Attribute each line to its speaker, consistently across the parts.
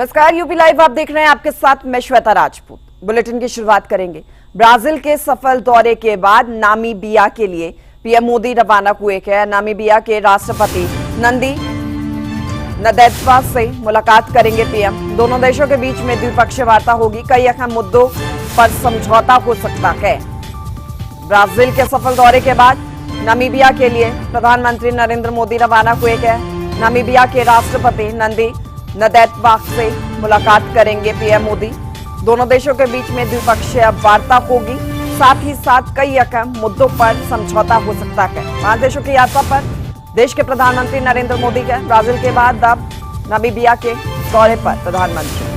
Speaker 1: नमस्कार, UP live आप देख रहे हैं। आपके साथ मैं श्वेता राजपूत। बुलेटिन की शुरुआत करेंगे। ब्राजील के सफल दौरे के बाद नामीबिया के लिए पीएम मोदी रवाना हुए हैं। नामीबिया के राष्ट्रपति नंदी नदैत्वा से मुलाकात करेंगे पीएम। दोनों देशों के बीच में द्विपक्षीय वार्ता होगी। कई अहम मुद्दों पर समझौता हो सकता है। ब्राजील के सफल दौरे के बाद नामीबिया के लिए प्रधानमंत्री नरेंद्र मोदी रवाना हुए हैं। नामीबिया के राष्ट्रपति नंदी नदैत्वा से मुलाकात करेंगे पीएम मोदी। दोनों देशों के बीच में द्विपक्षीय वार्ता होगी। साथ ही साथ कई अहम मुद्दों पर समझौता हो सकता है। 5 देशों की यात्रा पर देश के प्रधानमंत्री नरेंद्र मोदी के ब्राजील के बाद अब नामीबिया के दौरे पर प्रधानमंत्री।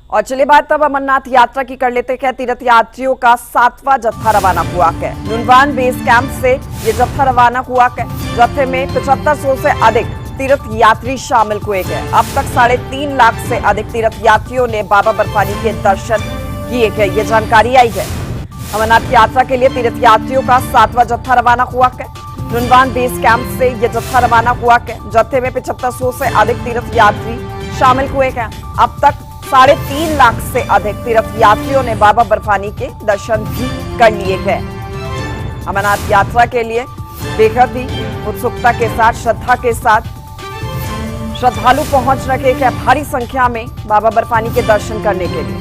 Speaker 1: और चलिए बात तब अमरनाथ यात्रा की कर लेते हैं। तीर्थ यात्रियों का 7वां जत्था रवाना हुआ है। नुनवान बेस कैंप से ये जत्था रवाना हुआ है। जत्थे में 7500 से अधिक तीर्थ यात्री शामिल हुए हैं। अब तक 3.5 लाख से अधिक तीर्थ यात्रियों ने बाबा बर्फानी के दर्शन किए हैं। ये जानकारी आई है। अमरनाथ यात्रा के लिए तीर्थ यात्रियों का 7वां जत्था रवाना हुआ है। नुनवान बेस कैंप से ये जत्था रवाना हुआ है। जत्थे में 7500 से अधिक तीर्थ यात्री शामिल हुए हैं। अब तक 3.5 लाख से अधिक तीर्थ यात्रियों ने बाबा बर्फानी के दर्शन भी कर लिए हैं। अमरनाथ यात्रा के लिए बेहद ही उत्सुकता के साथ, श्रद्धा के साथ श्रद्धालु पहुंच रहे हैं भारी संख्या में बाबा बर्फानी के दर्शन करने के लिए।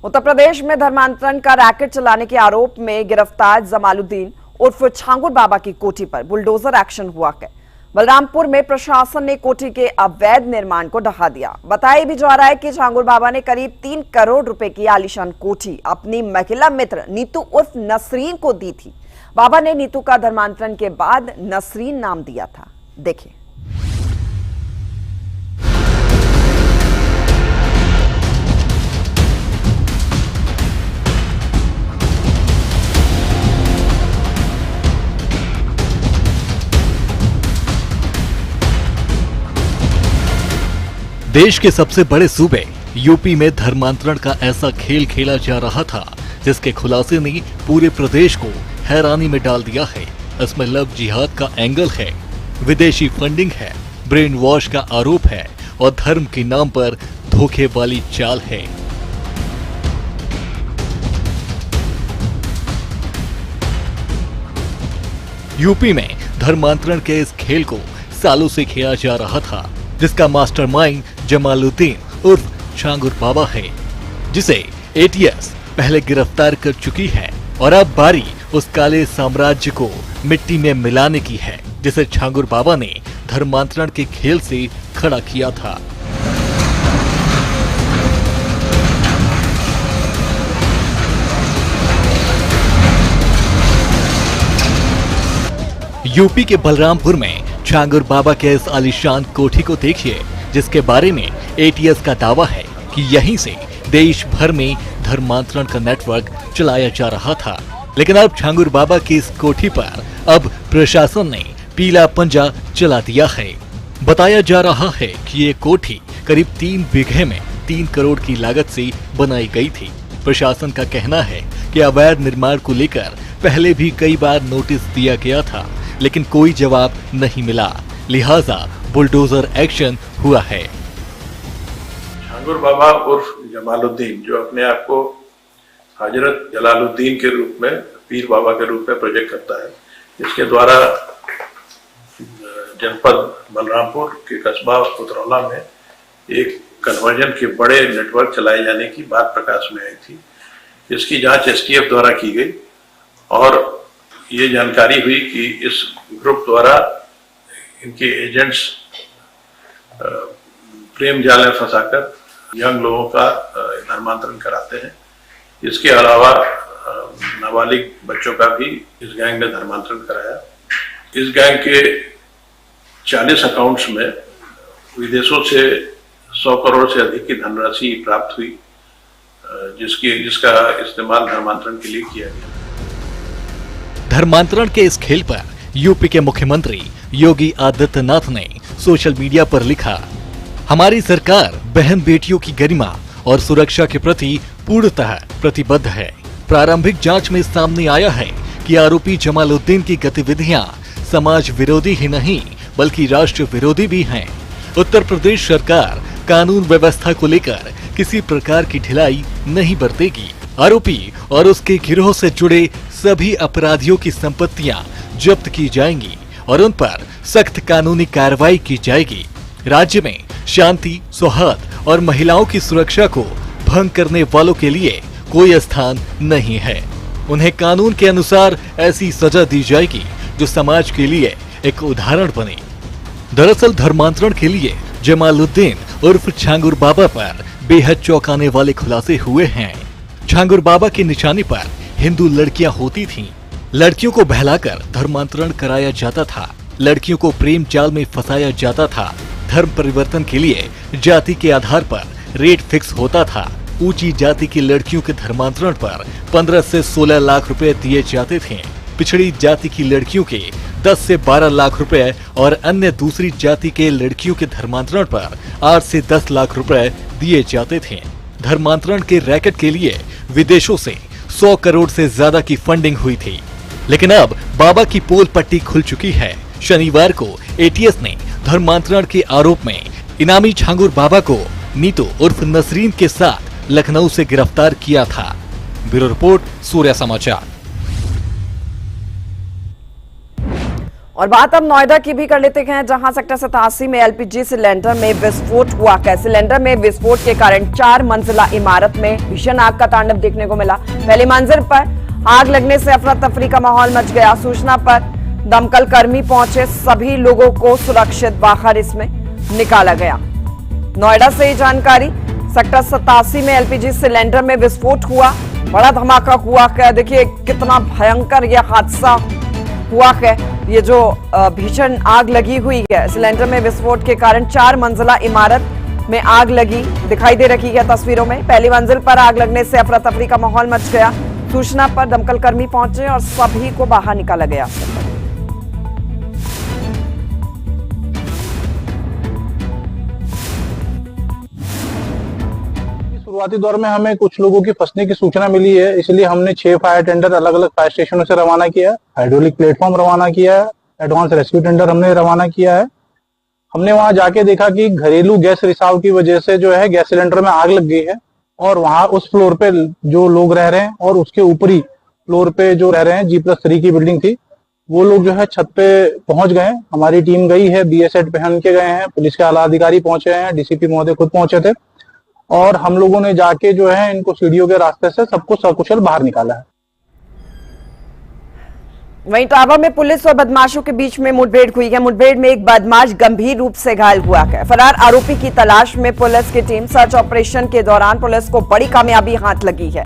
Speaker 1: उत्तर प्रदेश में धर्मांतरण का रैकेट चलाने के आरोप में गिरफ्तार जमालुद्दीन उर्फ छांगुर बाबा की कोठी पर बुलडोजर एक्शन हुआ है। बलरामपुर में प्रशासन ने कोठी के अवैध निर्माण को ढहा दिया। बताया भी जा रहा है कि छांगुर बाबा ने करीब 3 करोड़ रुपए की आलीशान कोठी अपनी महिला मित्र नीतू उर्फ नसरीन को दी थी। बाबा ने नीतू का धर्मांतरण के बाद नसरीन नाम दिया था। देखिए।
Speaker 2: देश के सबसे बड़े सूबे यूपी में धर्मांतरण का ऐसा खेल खेला जा रहा था जिसके खुलासे ने पूरे प्रदेश को हैरानी में डाल दिया है। इसमें लव जिहाद का एंगल है, विदेशी फंडिंग है, ब्रेन वॉश का आरोप है और धर्म के नाम पर धोखे वाली चाल है। यूपी में धर्मांतरण के इस खेल को सालों से खेला जा रहा था, जिसका मास्टरमाइंड जमालुद्दीन उर्फ छांगुर बाबा है, जिसे एटीएस पहले गिरफ्तार कर चुकी है और अब बारी उस काले साम्राज्य को मिट्टी में मिलाने की है जिसे छांगुर बाबा ने धर्मांतरण के खेल से खड़ा किया था। यूपी के बलरामपुर में छांगुर बाबा के इस आलीशान कोठी को देखिए, जिसके बारे में एटीएस का दावा है कि यहीं से देश भर में धर्मांतरण का नेटवर्क चलाया जा रहा था। लेकिन अब छांगुर बाबा की इस कोठी पर अब प्रशासन ने पीला पंजा चला दिया है। बताया जा रहा है कि ये कोठी करीब 3 बीघे में 3 करोड़ की लागत से बनाई गई थी। प्रशासन का कहना है कि अवैध निर्माण को लेकर पहले भी कई बार नोटिस दिया गया था, लेकिन कोई जवाब नहीं मिला, लिहाजा बुलडोजर एक्शन हुआ है।
Speaker 3: छांगुर बाबा उर्फ जमालुद्दीन, जो अपने आप को हजरत जलालुद्दीन के रूप में, पीर बाबा के रूप में प्रोजेक्ट करता है, इसके द्वारा जनपद बलरामपुर के कस्बा उतरौला में एक कन्वर्जन के बड़े नेटवर्क चलाए जाने की बात प्रकाश में आई थी। इसकी जांच एसटीएफ द्वारा की गई और ये जानकारी हुई कि इस ग्रुप द्वारा इनके एजेंट्स प्रेम जाल में फंसाकर यंग लोगों का धर्मांतरण कराते हैं। इसके अलावा नाबालिग बच्चों का भी इस गैंग ने धर्मांतरण कराया। इस गैंग के 40 अकाउंट्स में विदेशों से 100 करोड़ से अधिक की धनराशि प्राप्त हुई, जिसका इस्तेमाल धर्मांतरण के लिए किया गया।
Speaker 2: धर्मांतरण के इस खेल पर यूपी के मुख्यमंत्री योगी आदित्यनाथ ने सोशल मीडिया पर लिखा, हमारी सरकार बहन बेटियों की गरिमा और सुरक्षा के प्रति पूर्णतः प्रतिबद्ध है। प्रारंभिक जांच में सामने आया है कि आरोपी जमालुद्दीन की गतिविधियां समाज विरोधी ही नहीं बल्कि राष्ट्र विरोधी भी हैं। उत्तर प्रदेश सरकार कानून व्यवस्था को लेकर किसी प्रकार की ढिलाई नहीं बरतेगी। आरोपी और उसके गिरोह से जुड़े सभी अपराधियों की संपत्तियां जब्त की जाएंगी और उन पर सख्त कानूनी कार्रवाई की जाएगी। राज्य में शांति, सौहार्द और महिलाओं की सुरक्षा को भंग करने वालों के लिए कोई स्थान नहीं है। उन्हें कानून के अनुसार ऐसी सजा दी जाएगी जो समाज के लिए एक उदाहरण बने। दरअसल धर्मांतरण के लिए जमालुद्दीन उर्फ छांगुर बाबा पर बेहद चौंकाने वाले खुलासे हुए हैं। छांगुर बाबा की निशानी पर हिंदू लड़कियां होती थीं। लड़कियों को बहलाकर धर्मांतरण कराया जाता था। लड़कियों को प्रेम जाल में फंसाया जाता था। धर्म परिवर्तन के लिए जाति के आधार पर रेट फिक्स होता था। ऊंची जाति की लड़कियों के धर्मांतरण पर 15 से 16 लाख रुपए दिए जाते थे। पिछड़ी जाति की लड़कियों के 10 से 12 लाख रुपए और अन्य दूसरी जाति के लड़कियों के धर्मांतरण पर 8 से 10 लाख रुपए दिए जाते थे। धर्मांतरण के रैकेट के लिए विदेशों से 100 करोड़ से ज्यादा की फंडिंग हुई थी। लेकिन अब बाबा की पोल पट्टी खुल चुकी है। शनिवार को एटीएस ने धर्मांतरण के आरोप में इनामी छांगुर बाबा को नीतू उर्फ नसरीन के साथ लखनऊ से गिरफ्तार किया था। ब्यूरो रिपोर्ट, सूर्य समाचार।
Speaker 1: और बात अब नोएडा की भी कर लेते हैं, जहां सेक्टर 87 में एलपीजी सिलेंडर में विस्फोट हुआ। सिलेंडर में विस्फोट के कारण 4 मंजिला इमारत में भीषण आग का तांडव देखने को मिला। पहली मंजिल पर आग लगने से अफरा तफरी का माहौल मच गया। सूचना पर दमकल कर्मी पहुंचे, सभी लोगों को सुरक्षित बाहर इसमें निकाला गया। नोएडा से ये जानकारी। सेक्टर 87 में एलपीजी सिलेंडर में विस्फोट हुआ, बड़ा धमाका हुआ है। देखिए कितना भयंकर यह हादसा हुआ है। ये जो भीषण आग लगी हुई है, सिलेंडर में विस्फोट के कारण 4 मंजिला इमारत में आग लगी दिखाई दे रही है तस्वीरों में। पहली मंजिल पर आग लगने से अफरा तफरी का माहौल मच गया। सूचना पर दमकल कर्मी पहुंचे और सभी को बाहर निकाला गया।
Speaker 4: शुरुआती दौर में हमें कुछ लोगों की फंसने की सूचना मिली है, इसलिए हमने 6 फायर टेंडर अलग अलग फायर स्टेशनों से रवाना किया है। हाइड्रोलिक प्लेटफॉर्म रवाना किया है। एडवांस रेस्क्यू टेंडर हमने रवाना किया है। हमने वहां जाके देखा कि घरेलू गैस रिसाव की वजह से जो है गैस सिलेंडर में आग लग गई है और वहां उस फ्लोर पे जो लोग रह रहे हैं और उसके ऊपरी फ्लोर पे जो रह रहे हैं, G+3 की बिल्डिंग थी, वो लोग जो है छत पे पहुंच गए। हमारी टीम गई है, BS सेट पहन के गए हैं, पुलिस के आला अधिकारी पहुंचे हैं, डीसीपी महोदय खुद पहुंचे थे और हम लोगों ने जाके जो है इनको सीढ़ियों के रास्ते से सबको सकुशल बाहर निकाला है।
Speaker 1: वहीं इटावा में पुलिस और बदमाशों के बीच में मुठभेड़ हुई है। मुठभेड़ में एक बदमाश गंभीर रूप से घायल हुआ है। फरार आरोपी की तलाश में पुलिस की टीम सर्च ऑपरेशन के दौरान पुलिस को बड़ी कामयाबी हाथ लगी है।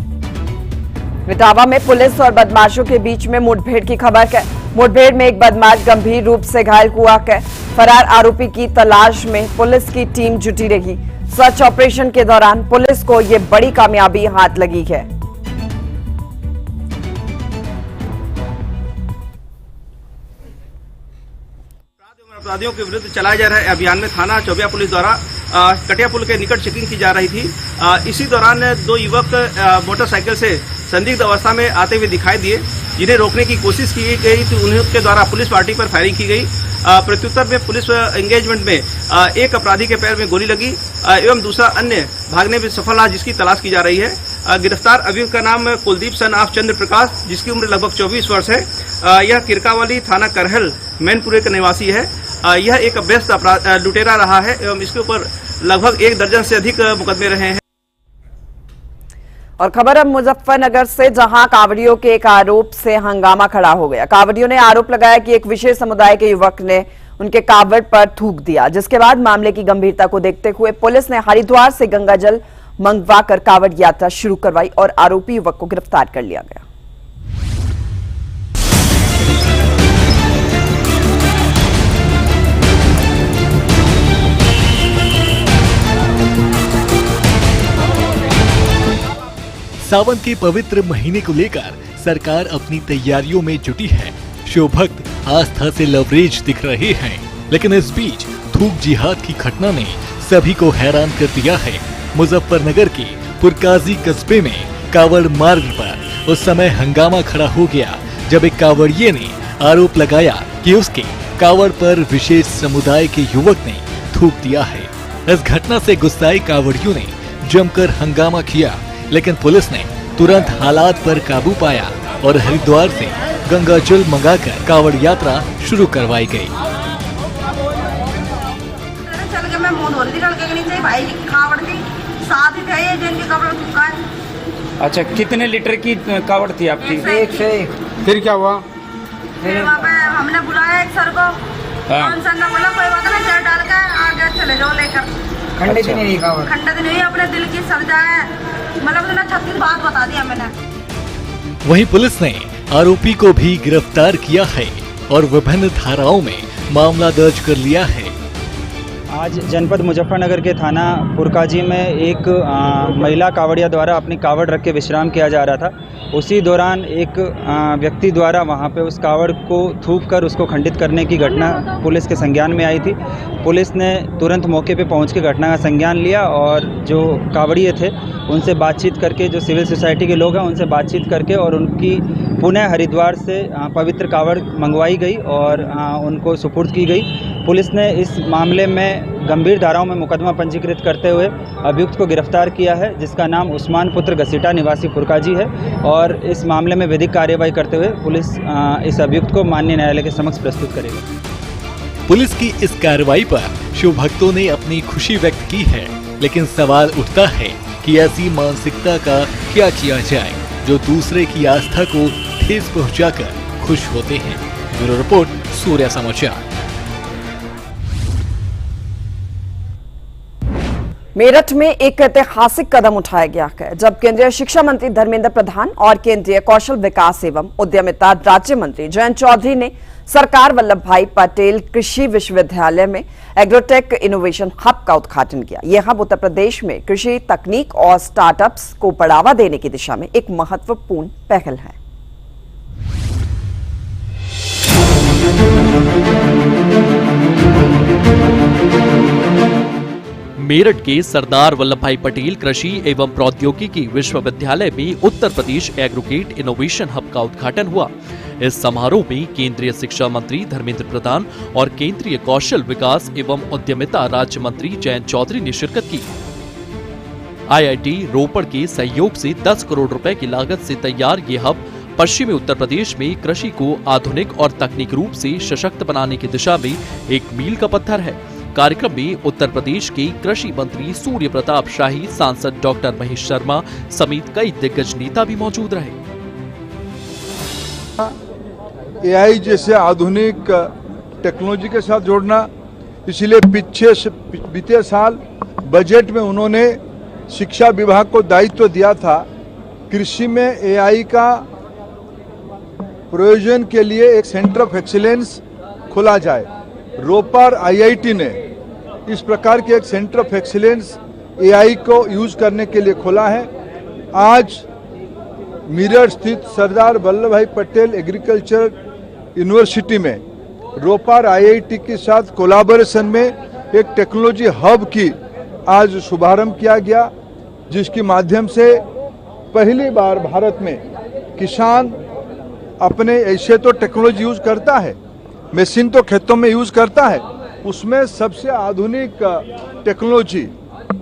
Speaker 1: इटावा में पुलिस और बदमाशों के बीच में मुठभेड़ की खबर है। मुठभेड़ में एक बदमाश गंभीर रूप से घायल हुआ है। फरार आरोपी की तलाश में पुलिस की टीम जुटी रही। सर्च ऑपरेशन के दौरान पुलिस को यह बड़ी कामयाबी हाथ लगी है।
Speaker 5: अपराधियों के विरुद्ध चलाए जा रहे अभियान में थाना चौबिया पुलिस द्वारा कटिया पुल के निकट चेकिंग की जा रही थी। इसी दौरान 2 युवक मोटरसाइकिल से संदिग्ध अवस्था में आते हुए दिखाई दिए, जिन्हें रोकने की कोशिश की गई तो उनके द्वारा पुलिस पार्टी पर फायरिंग की गई। प्रत्युत्तर में पुलिस एंगेजमेंट में एक अपराधी के पैर में गोली लगी एवं दूसरा अन्य भागने में सफल रहा, जिसकी तलाश की जा रही है। गिरफ्तार अभियुक्त का नाम कुलदीप सन ऑफ चंद्र प्रकाश, जिसकी उम्र लगभग 24 वर्ष है। यह किरकावाली थाना करहल मैनपुरे का निवासी है। यह एक अभ्यस्त लुटेरा रहा है एवं इसके ऊपर लगभग 1 दर्जन से अधिक मुकदमे रहे हैं।
Speaker 1: और खबर अब मुजफ्फरनगर से, जहां कांवड़ियों के एक आरोप से हंगामा खड़ा हो गया। कांवड़ियों ने आरोप लगाया कि एक विशेष समुदाय के युवक ने उनके कावड़ पर थूक दिया, जिसके बाद मामले की गंभीरता को देखते हुए पुलिस ने हरिद्वार से गंगाजल मंगवाकर कावड़ यात्रा शुरू करवाई और आरोपी युवक को गिरफ्तार कर लिया गया।
Speaker 2: सावन के पवित्र महीने को लेकर सरकार अपनी तैयारियों में जुटी है। शिव भक्त आस्था से लवरेज दिख रहे हैं, लेकिन इस बीच थूक जिहाद की घटना ने सभी को हैरान कर दिया है। मुजफ्फरनगर के पुरकाजी कस्बे में कावड़ मार्ग पर उस समय हंगामा खड़ा हो गया जब एक कावड़िये ने आरोप लगाया कि उसके कावड़ पर विशेष समुदाय के युवक ने थूक दिया है। इस घटना से गुस्साए कावड़ियों ने जमकर हंगामा किया, लेकिन पुलिस ने तुरंत हालात पर काबू पाया और हरिद्वार से गंगा जल मंगाकर कावड़ यात्रा शुरू करवाई गई।
Speaker 6: चल के मैं मुंह धोती लड़के नहीं चाहिए भाई कावड़ की साथ ही थे जिनके कपड़े थूका है।
Speaker 7: अच्छा, कितने लीटर की कावड़ थी आपकी?
Speaker 6: एक से एक।
Speaker 7: फिर क्या हुआ?
Speaker 6: फिर वहाँ पे हमने बुलाया एक सर को। सर ने बोला कोई बात नहीं, जल डाल के आगे चले जाओ लेकर।
Speaker 7: खंडित नहीं हुई कावड़?
Speaker 6: खंडित नहीं, अपने दिल की सजा है, मतलब उसने 36 बात बता दिया मैंने।
Speaker 2: वहीं पुलिस ने आरोपी को भी गिरफ्तार किया है और विभिन्न धाराओं में मामला दर्ज कर लिया है।
Speaker 8: आज जनपद मुजफ्फरनगर के थाना पुरकाजी में एक महिला कावड़िया द्वारा अपनी कावड़ रख के विश्राम किया जा रहा था। उसी दौरान एक व्यक्ति द्वारा वहां पे उस कावड़ को थूक कर उसको खंडित करने की घटना पुलिस के संज्ञान में आई थी। पुलिस ने तुरंत मौके पे पहुंच के घटना का संज्ञान लिया और जो कावड़िये थे उनसे बातचीत करके, जो सिविल सोसाइटी के लोग हैं उनसे बातचीत करके और उनकी पुनः हरिद्वार से पवित्र कावड़ मंगवाई गई और उनको सुपुर्द की गई। पुलिस ने इस मामले में गंभीर धाराओं में मुकदमा पंजीकृत करते हुए अभियुक्त को गिरफ्तार किया है, जिसका नाम उस्मान पुत्र घसीटा निवासी पुरकाजी है। और इस मामले में विधिक कार्यवाही करते हुए पुलिस इस अभियुक्त को माननीय न्यायालय के समक्ष प्रस्तुत करेगी।
Speaker 2: पुलिस की इस कार्रवाई पर शिव भक्तों ने अपनी खुशी व्यक्त की है, लेकिन सवाल उठता है कि ऐसी मानसिकता का क्या किया जाए जो दूसरे की आस्था को ठेस पहुंचाकर खुश होते हैं। ब्यूरो रिपोर्ट, सूर्य समाचार।
Speaker 1: मेरठ में एक ऐतिहासिक कदम उठाया गया है जब केंद्रीय शिक्षा मंत्री धर्मेंद्र प्रधान और केंद्रीय कौशल विकास एवं उद्यमिता राज्य मंत्री जयंत चौधरी ने सरकार वल्लभ भाई पटेल कृषि विश्वविद्यालय में एग्रोटेक इनोवेशन हब का उद्घाटन किया। यह हब उत्तर प्रदेश में कृषि तकनीक और स्टार्टअप्स को बढ़ावा देने की दिशा में एक महत्वपूर्ण पहल है।
Speaker 9: मेरठ के सरदार वल्लभ भाई पटेल कृषि एवं प्रौद्योगिकी विश्वविद्यालय में Uttar Pradesh agrotech innovation hub का उद्घाटन हुआ। इस समारोह में केंद्रीय शिक्षा मंत्री धर्मेंद्र प्रधान और केंद्रीय कौशल विकास एवं उद्यमिता राज्य मंत्री जयंत चौधरी ने शिरकत की। आईआईटी रोपड़ के सहयोग से 10 करोड़ रुपए की लागत से तैयार ये हब पश्चिमी उत्तर प्रदेश में कृषि को आधुनिक और तकनीक रूप से सशक्त बनाने की दिशा में एक मील का पत्थर है। कार्यक्रम में उत्तर प्रदेश के कृषि मंत्री सूर्य प्रताप शाही, सांसद डॉक्टर महेश शर्मा समेत कई दिग्गज नेता भी मौजूद रहे।
Speaker 10: एआई जैसे आधुनिक टेक्नोलॉजी के साथ जोड़ना, इसलिए बीते साल बजट में उन्होंने शिक्षा विभाग को दायित्व दिया था कृषि में एआई का प्रयोजन के लिए एक सेंटर ऑफ एक्सीलेंस खोला जाए। रोपड़ आईआईटी ने इस प्रकार के एक सेंटर ऑफ एक्सीलेंस एआई को यूज करने के लिए खोला है। आज मेरठ स्थित सरदार वल्लभ भाई पटेल एग्रीकल्चर यूनिवर्सिटी में रोपड़ आईआईटी के साथ कोलैबोरेशन में एक टेक्नोलॉजी हब की आज शुभारंभ किया गया, जिसके माध्यम से पहली बार भारत में किसान अपने ऐसे तो टेक्नोलॉजी यूज करता है, मशीन तो खेतों में यूज करता है, उसमें सबसे आधुनिक टेक्नोलॉजी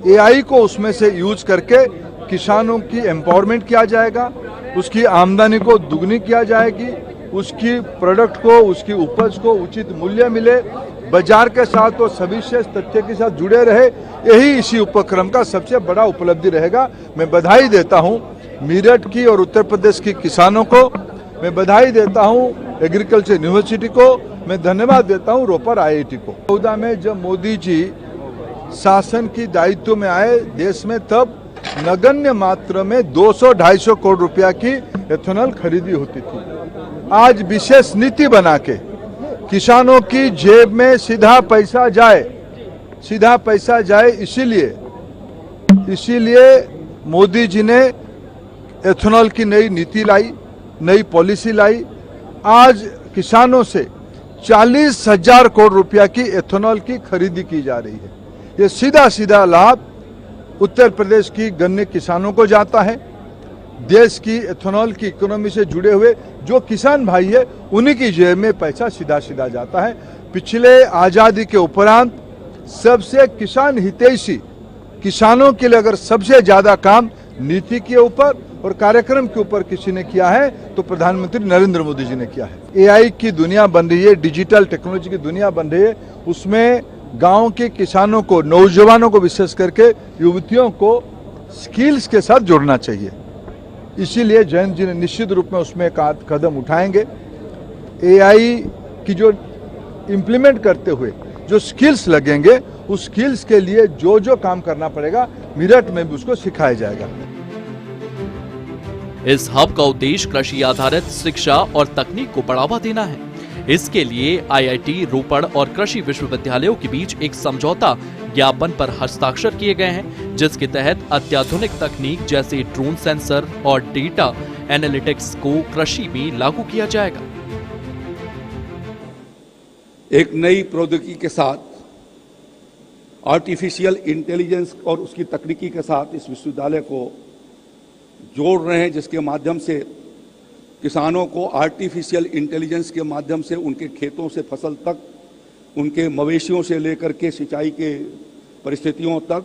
Speaker 10: एआई को उसमें से यूज करके किसानों की एम्पावरमेंट किया जाएगा, उसकी आमदनी को दुगनी किया जाएगी, उसकी प्रोडक्ट को, उसकी उपज को उचित मूल्य मिले, बाजार के साथ वो सविशेष तथ्य के साथ जुड़े रहे। यही इसी उपक्रम का सबसे बड़ा उपलब्धि रहेगा। मैं बधाई देता हूँ मेरठ की और उत्तर प्रदेश की किसानों को, मैं बधाई देता हूँ एग्रीकल्चर यूनिवर्सिटी को, मैं धन्यवाद देता हूँ रोपड़ आईआईटी को। 14 में जब मोदी जी शासन की दायित्व में आए देश में, तब नगण्य मात्रा में 200-250 करोड़ रुपया की एथेनॉल खरीदी होती थी। आज विशेष नीति बना के किसानों की जेब में सीधा पैसा जाए, इसीलिए मोदी जी ने एथेनॉल की नई नीति लाई, नई पॉलिसी लाई। आज किसानों से 40,000 करोड़ रुपया की एथेनॉल की खरीदी की जा रही है। ये सीधा लाभ उत्तर प्रदेश की गन्ने किसानों को जाता है। देश की एथेनॉल की इकोनॉमी से जुड़े हुए जो किसान भाई है उन्हीं की जेब में पैसा सीधा सीधा जाता है। पिछले आजादी के उपरांत सबसे किसान हितैषी, किसानों के लिए अगर सबसे ज्यादा काम नीति के ऊपर और कार्यक्रम के ऊपर किसी ने किया है तो प्रधानमंत्री नरेंद्र मोदी जी ने किया है। एआई की दुनिया बन रही है, डिजिटल टेक्नोलॉजी की दुनिया बन रही है, उसमें गांव के किसानों को, नौजवानों को, विशेष करके युवतियों को स्किल्स के साथ जोड़ना चाहिए। इसीलिए जयंत जी ने निश्चित रूप में उसमें एक कदम उठाएंगे। एआई की जो इम्प्लीमेंट करते हुए जो स्किल्स लगेंगे, उस स्किल्स के लिए जो जो काम करना पड़ेगा मेरठ में भी उसको सिखाया जाएगा।
Speaker 9: इस हब का उद्देश्य कृषि आधारित शिक्षा और तकनीक को बढ़ावा देना है। इसके लिए आईआईटी रोपड़ और कृषि विश्वविद्यालयों के बीच एक समझौता ज्ञापन पर हस्ताक्षर किए गए हैं, जिसके तहत अत्याधुनिक तकनीक जैसे ड्रोन सेंसर और डेटा एनालिटिक्स को कृषि में लागू किया जाएगा।
Speaker 11: एक नई प्रौद्योगिकी के साथ, आर्टिफिशियल इंटेलिजेंस और उसकी तकनीकी के साथ इस विश्वविद्यालय को जोड़ रहे हैं, जिसके माध्यम से किसानों को आर्टिफिशियल इंटेलिजेंस के माध्यम से उनके खेतों से फसल तक, उनके मवेशियों से लेकर के सिंचाई के परिस्थितियों तक,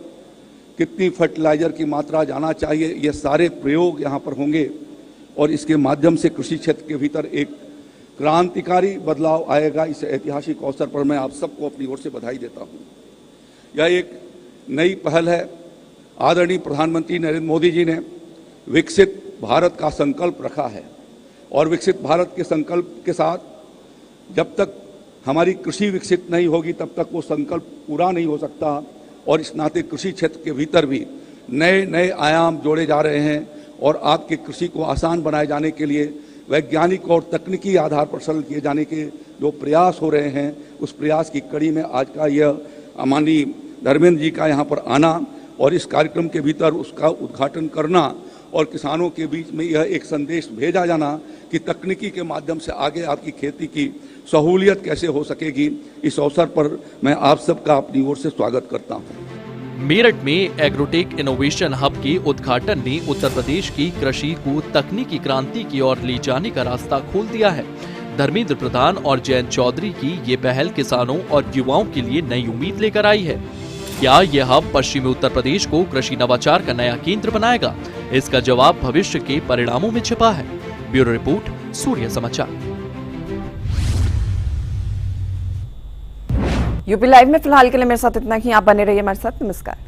Speaker 11: कितनी फर्टिलाइजर की मात्रा जाना चाहिए, ये सारे प्रयोग यहाँ पर होंगे और इसके माध्यम से कृषि क्षेत्र के भीतर एक क्रांतिकारी बदलाव आएगा। इस ऐतिहासिक अवसर पर मैं आप सबको अपनी ओर से बधाई देता हूँ। यह एक नई पहल है। आदरणीय प्रधानमंत्री नरेंद्र मोदी जी ने विकसित भारत का संकल्प रखा है और विकसित भारत के संकल्प के साथ जब तक हमारी कृषि विकसित नहीं होगी तब तक वो संकल्प पूरा नहीं हो सकता और इस नाते कृषि क्षेत्र के भीतर भी नए नए आयाम जोड़े जा रहे हैं और आपके कृषि को आसान बनाए जाने के लिए वैज्ञानिक और तकनीकी आधार पर सरल किए जाने के जो प्रयास हो रहे हैं, उस प्रयास की कड़ी में आज का यह माननीय धर्मेंद्र जी का यहाँ पर आना और इस कार्यक्रम के भीतर उसका उद्घाटन करना और किसानों के बीच में यह एक संदेश भेजा जाना कि तकनीकी के माध्यम से आगे आपकी खेती की सहूलियत कैसे हो सकेगी। इस अवसर पर मैं आप सबका अपनी ओर से स्वागत करता हूँ।
Speaker 9: मेरठ में एग्रोटेक इनोवेशन हब के उद्घाटन ने उत्तर प्रदेश की कृषि को तकनीकी क्रांति की ओर ले जाने का रास्ता खोल दिया है। धर्मेंद्र प्रधान और जयंत चौधरी की ये पहल किसानों और युवाओं के लिए नई उम्मीद लेकर आई है। क्या यह हब पश्चिमी उत्तर प्रदेश को कृषि नवाचार का नया केंद्र बनाएगा? इसका जवाब भविष्य के परिणामों में छिपा है। ब्यूरो रिपोर्ट, सूर्य समाचार।
Speaker 1: यूपी लाइव में फिलहाल के लिए मेरे साथ इतना ही। आप बने रहिए हमारे साथ। नमस्कार।